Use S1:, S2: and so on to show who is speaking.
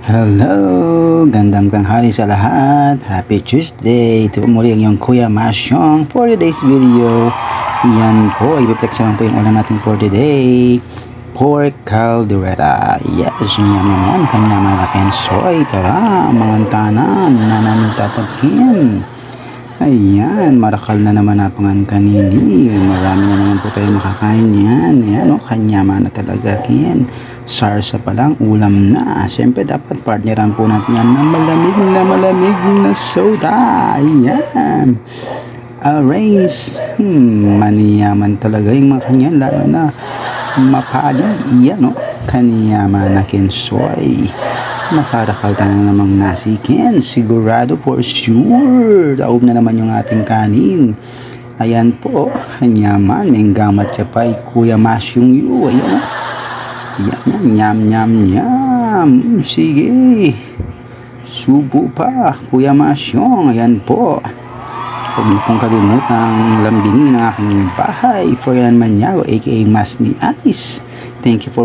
S1: Hello! Gandang tanghali sa lahat. Happy Tuesday! Ito po muli ang iyong Kuya Masyong for today's video. Yan po, i-reflection lang po yung ulam natin for today. Pork caldereta. Yes, yam yam yam. Kanya malaking soy. Tara, mga tanan na namin tapagkin. Ayan, marakal na naman napangan kanini. Marami na naman po tayo makakain yan. Ayan, kanya na talaga kin. Sarsa pa lang, ulam na. Siyempre, dapat partneran po natin yan na malamig na soda. Ayan. Race. Maniyaman talaga yung mga kanyan. Lalo na mapali. Iyan, no? Kaniyaman na kinsoy. Makarakal tayo namang nasikin. Sigurado for sure. Daob na naman yung ating kanin. Ayan po. Kanyaman. May gamat siya pa. Kuya Masyong yu. Ayan, no? Yan, nyam. Sige. Subo pa, Kuya Masyong. Ayan po. Huwag niyo pong kalimutang lambingin ang aking bahay. For yan Manyago, aka Mas ni Ice. Thank you for